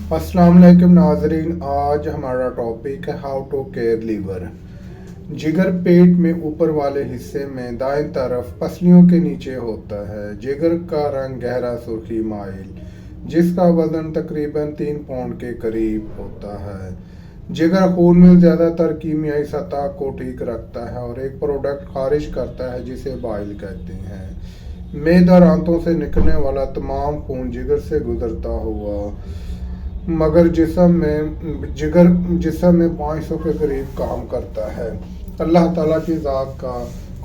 अस्सलाम वालेकुम नाजरीन। आज हमारा टॉपिक है हाउ टू केयर लीवर। जिगर पेट में ऊपर वाले हिस्से में दाएं तरफ पसलियों के नीचे होता है। जिगर का रंग गहरा सुर्खी माइल, जिसका वजन तकरीबन 3 पाउंड के करीब होता है। जिगर खून में ज़्यादातर कीमियाई सतह को ठीक रखता है और एक प्रोडक्ट खारिज करता है जिसे बाइल कहते हैं। मेद और आंतों से निकलने वाला तमाम खून जिगर से गुजरता हुआ मगर जिसम में 500 के करीब काम करता है। अल्लाह ताला की ज़ात का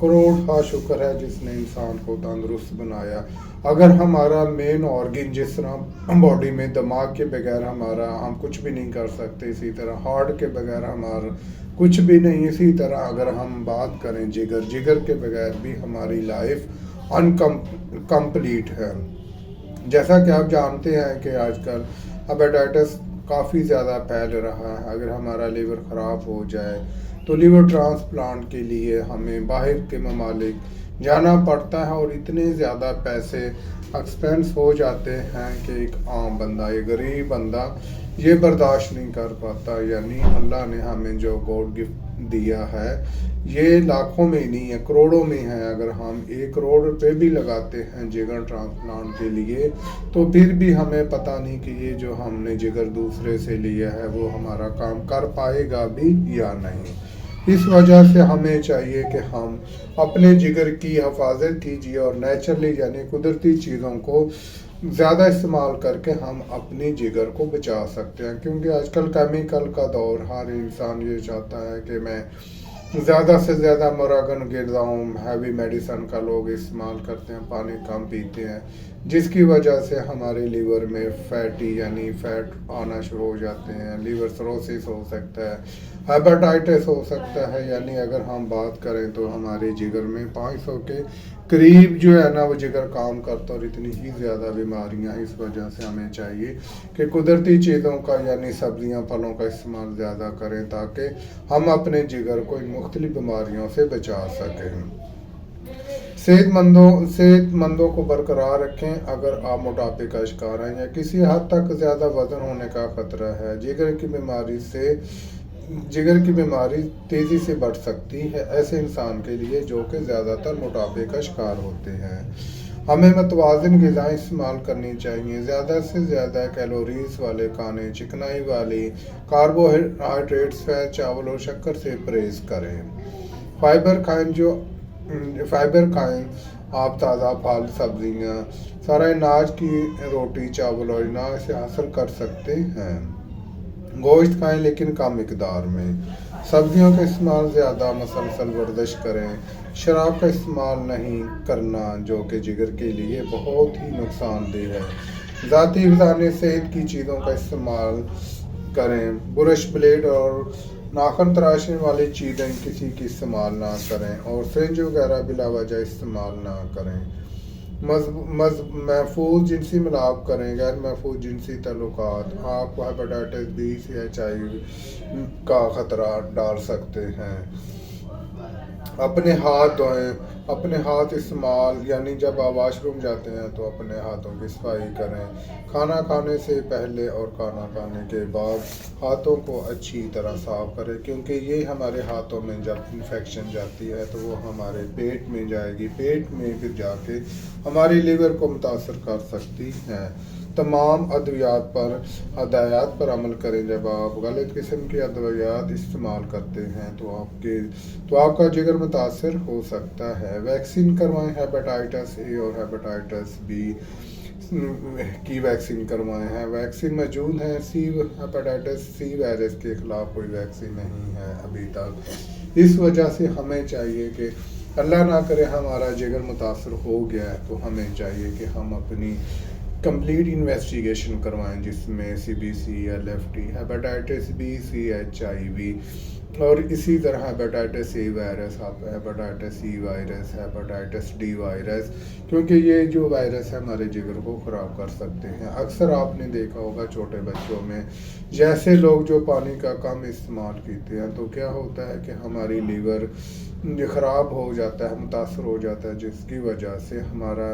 करोड़ शुक्र है जिसने इंसान को तंदुरुस्त बनाया। अगर हमारा मेन ऑर्गन जिस तरह बॉडी में दिमाग के बगैर हम कुछ भी नहीं कर सकते, इसी तरह हार्ट के बगैर हमारा कुछ भी नहीं, इसी तरह अगर हम बात करें जिगर के बगैर भी हमारी लाइफ अनकम्प्लीट है। जैसा कि आप जानते हैं कि आजकल हेपेटाइटिस काफ़ी ज़्यादा फैल रहा है। अगर हमारा लीवर ख़राब हो जाए तो लीवर ट्रांसप्लांट के लिए हमें बाहर के ममालिक जाना पड़ता है और इतने ज़्यादा पैसे एक्सपेंस हो जाते हैं कि एक आम बंदा, एक गरीब बंदा ये बर्दाश्त नहीं कर पाता। यानी अल्लाह ने हमें जो गॉड गिफ्ट दिया है ये लाखों में नहीं है, करोड़ों में है। अगर हम 1 करोड़ रुपए भी लगाते हैं जिगर ट्रांसप्लांट के लिए तो फिर भी हमें पता नहीं कि ये जो हमने जिगर दूसरे से लिया है वो हमारा काम कर पाएगा भी या नहीं। इस वजह से हमें चाहिए कि हम अपने जिगर की हिफाजत कीजिए और नेचुरली यानी कुदरती चीज़ों को ज़्यादा इस्तेमाल करके हम अपनी जिगर को बचा सकते हैं। क्योंकि आजकल केमिकल का दौर, हर इंसान ये चाहता है कि मैं ज़्यादा से ज़्यादा मुरागन गिरदाऊँ। हैवी मेडिसन का लोग इस्तेमाल करते हैं, पानी कम पीते हैं, जिसकी वजह से हमारे लीवर में फैटी यानी फैट आना शुरू हो जाते हैं। लीवर सिरोसिस हो सकता है, हेपेटाइटिस हो सकता है। यानी अगर हम बात करें तो हमारे जिगर में 500 के करीब जो है ना वो जिगर काम करता और इतनी ही ज़्यादा बीमारियां। इस वजह से हमें चाहिए कि कुदरती चीज़ों का यानी सब्जियां फलों का इस्तेमाल ज़्यादा करें ताकि हम अपने जिगर को इन मुख्तलिफ बीमारियों से बचा सकें। सेहतमंदों को बरकरार रखें। अगर आप मोटापे का शिकार हैं या किसी हद तक ज़्यादा वजन होने का खतरा है, जिगर की बीमारी तेज़ी से बढ़ सकती है ऐसे इंसान के लिए जो कि ज़्यादातर मोटापे का शिकार होते हैं। हमें मतवाज़िन ग़िज़ाएँ इस्तेमाल करनी चाहिए, ज़्यादा से ज़्यादा कैलोरीज वाले खाने, चिकनाई वाली, कार्बोहाइड्रेट्स, फैट, चावल और शक्कर से परहेज़ करें। फाइबर खाएं आप, ताज़ा फल, सब्जियाँ, सारा अनाज की रोटी, चावल और अनाज से हासिल कर सकते हैं। गोश्त खाएं लेकिन कम मिकदार में। सब्जियों का इस्तेमाल ज़्यादा, मसलसल वर्जिश करें। शराब का इस्तेमाल नहीं करना जो कि जिगर के लिए बहुत ही नुकसानदेह है। ज़ाती ग़िज़ा सेहत की चीज़ों का इस्तेमाल करें। ब्रश, ब्लेड और नाखून तराशने वाली चीज़ें किसी की इस्तेमाल ना करें और सिरिंज वगैरह बिला वजह इस्तेमाल ना करें। महफूज जिनसी मिलाप करें। गैर महफूज जिनसी ताल्लुकात आपको हेपेटाइटिस बी से HIV का ख़तरा डाल सकते हैं। अपने हाथ धोएं। अपने हाथ इस्तेमाल यानी जब आप वाशरूम जाते हैं तो अपने हाथों की सफाई करें। खाना खाने से पहले और खाना खाने के बाद हाथों को अच्छी तरह साफ करें, क्योंकि ये हमारे हाथों में जब इन्फेक्शन जाती है तो वो हमारे पेट में जाएगी, पेट में फिर जाके हमारे लीवर को मुतासर कर सकती है। तमाम हदायत पर अमल करें। जब आप गलत किस्म की अद्वियात इस्तेमाल करते हैं तो आपका जिगर मुतासर हो सकता है। वैक्सीन करवाएं। हेपेटाइटिस ए और हेपेटाइटिस बी की वैक्सीन करवाएं हैं। वैक्सीन मौजूद है। हेपेटाइटिस सी वायरस के ख़िलाफ़ कोई वैक्सीन नहीं है अभी तक। इस वजह से हमें चाहिए कि अल्लाह ना करे हमारा जिगर मुतासर हो गया है तो हमें चाहिए कि हम अपनी कंप्लीट इन्वेस्टिगेशन करवाएं, जिसमें CBC, LFT, hepatitis B, C, HIV, اور اسی طرح ہیپاٹائٹس اے وائرس آتا ہے، hepatitis C virus, hepatitis D virus, کیونکہ یہ جو وائرس ہے ہمارے جگر کو خراب کر سکتے ہیں۔ اکثر آپ نے دیکھا ہوگا چھوٹے بچوں میں جیسے لوگ جو پانی کا کم استعمال کرتے ہیں تو کیا ہوتا ہے کہ ہماری لیور خراب ہو جاتا ہے، متاثر ہو جاتا ہے، جس کی وجہ سے ہمارا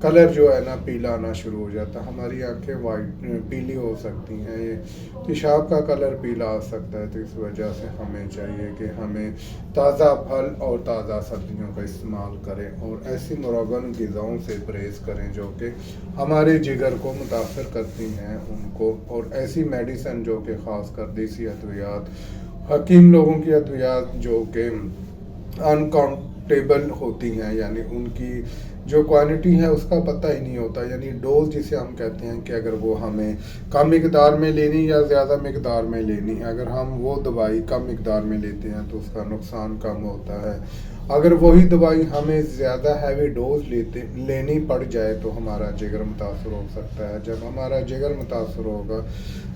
کلر جو ہے نا پیلا آنا شروع ہو جاتا ہے، ہماری آنکھیں وائٹ پیلی ہو سکتی ہیں، یہ پیشاب کا کلر پیلا آ سکتا ہے۔ تو اس وجہ سے ہمیں چاہیے کہ ہمیں تازہ پھل اور تازہ سبزیوں کا استعمال کریں اور ایسی مروگن غذاؤں سے پرہیز کریں جو کہ ہمارے جگر کو متاثر کرتی ہیں ان کو، اور ایسی میڈیسن جو کہ خاص کر دیسی ادویات، حکیم لوگوں کی ادویات جو کہ انکاؤنٹیبل ہوتی ہیں، یعنی ان کی جو کوانٹی ہے اس کا پتہ ہی نہیں ہوتا، یعنی ڈوز جسے ہم کہتے ہیں کہ اگر وہ ہمیں کم مقدار میں لینی یا زیادہ مقدار میں لینی ہے، اگر ہم وہ دوائی کم مقدار میں لیتے ہیں تو اس کا نقصان کم ہوتا ہے، اگر وہی دوائی ہمیں زیادہ ہیوی ڈوز لینی پڑ جائے تو ہمارا جگر متاثر ہو سکتا ہے۔ جب ہمارا جگر متاثر ہوگا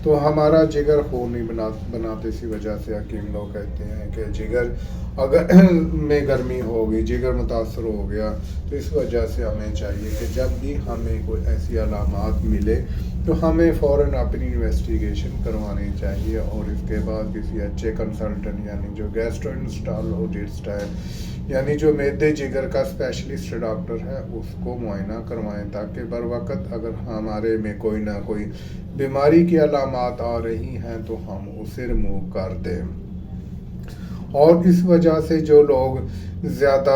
تو ہمارا جگر خون نہیں بناتے، اسی وجہ سے حکیم لوگ کہتے ہیں کہ جگر اگر میں گرمی ہوگی، جگر متاثر ہو گیا، تو اس وجہ سے ہمیں چاہیے کہ جب بھی ہمیں کوئی ایسی علامات ملے تو ہمیں فوراً اپنی انویسٹیگیشن کروانی چاہیے اور اس کے بعد کسی اچھے کنسلٹنٹ یعنی جو گیسٹرونٹرولوجسٹ ہے، یعنی جو معدے جگر کا اسپیشلسٹ ڈاکٹر ہے، اس کو معائنہ کروائیں تاکہ بر وقت اگر ہمارے میں کوئی نہ کوئی بیماری کی علامات آ رہی ہیں تو ہم اسے ریموو کر دیں۔ اور اس وجہ سے جو لوگ زیادہ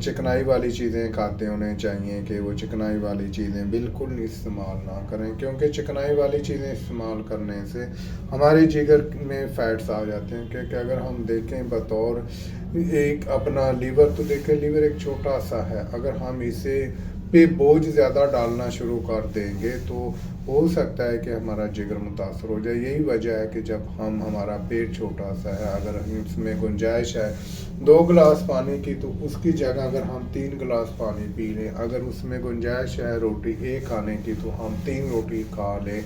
چکنائی والی چیزیں کھاتے ہیں انہیں چاہیے کہ وہ چکنائی والی چیزیں بالکل استعمال نہ کریں، کیونکہ چکنائی والی چیزیں استعمال کرنے سے ہمارے جگر میں فیٹس آ جاتے ہیں، کیونکہ اگر ہم دیکھیں بطور ایک اپنا لیور، تو دیکھیں لیور ایک چھوٹا سا ہے، اگر ہم اسے پہ بوجھ زیادہ ڈالنا شروع کر دیں گے تو ہو سکتا ہے کہ ہمارا جگر متاثر ہو جائے۔ یہی وجہ ہے کہ جب ہمارا پیٹ چھوٹا سا ہے، اگر اس میں گنجائش ہے 2 گلاس پانی کی تو اس کی جگہ اگر ہم 3 گلاس پانی پی لیں، اگر اس میں گنجائش ہے روٹی 1 کھانے کی تو ہم 3 روٹی کھا لیں،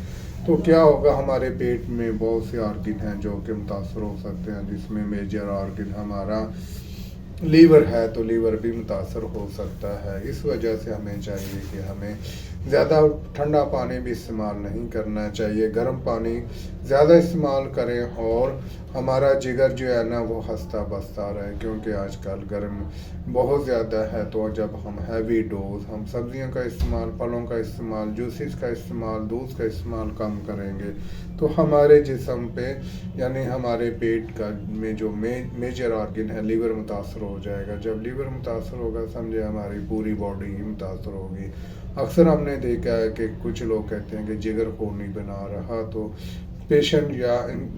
تو کیا ہوگا، ہمارے پیٹ میں بہت سے آرگن ہیں جو کہ متاثر ہو سکتے ہیں، جس میں میجر آرگن ہمارا لیور ہے، تو لیور بھی متاثر ہو سکتا ہے۔ اس وجہ سے ہمیں چاہیے کہ ہمیں زیادہ ٹھنڈا پانی بھی استعمال نہیں کرنا چاہیے، گرم پانی زیادہ استعمال کریں اور ہمارا جگر جو ہے نا وہ ہنستا بستا رہے، کیونکہ آج کل گرم بہت زیادہ ہے، تو جب ہم ہیوی ڈوز، ہم سبزیوں کا استعمال، پھلوں کا استعمال، جوسز کا استعمال، دودھ کا استعمال کم کریں گے تو ہمارے جسم پہ یعنی ہمارے پیٹ کا میں جو میجر آرگن ہے لیور متاثر ہو جائے گا۔ جب لیور متاثر ہوگا سمجھے ہماری پوری باڈی ہی متاثر ہوگی۔ اکثر ہم نے دیکھا ہے کہ کچھ لوگ کہتے ہیں کہ جگر خون نہیں بنا رہا، تو پیشنٹ یا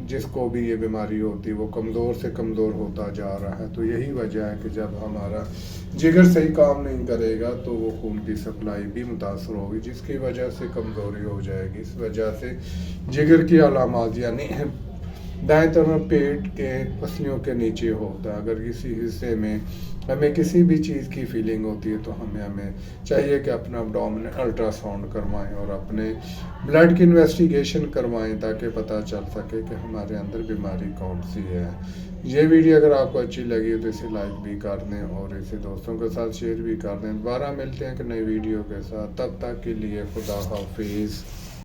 جس کو بھی یہ بیماری ہوتی ہے وہ کمزور سے کمزور ہوتا جا رہا ہے۔ تو یہی وجہ ہے کہ جب ہمارا جگر صحیح کام نہیں کرے گا تو وہ خون کی سپلائی بھی متاثر ہوگی، جس کی وجہ سے کمزوری ہو جائے گی۔ اس وجہ سے جگر کی علامات یعنی دائیں طرف پیٹ کے پسلیوں کے نیچے ہوتا ہے، اگر کسی حصے میں ہمیں کسی بھی چیز کی فیلنگ ہوتی ہے تو ہمیں چاہیے کہ اپنا ابڈومن الٹرا ساؤنڈ کروائیں اور اپنے بلڈ کی انویسٹیگیشن کروائیں تاکہ پتہ چل سکے کہ ہمارے اندر بیماری کون سی ہے۔ یہ ویڈیو اگر آپ کو اچھی لگی تو اسے لائک بھی کر دیں اور اسے دوستوں کے ساتھ شیئر بھی کر دیں۔ دوبارہ ملتے ہیں کہ نئی ویڈیو کے ساتھ، تب تک کے لیے خدا حافظ۔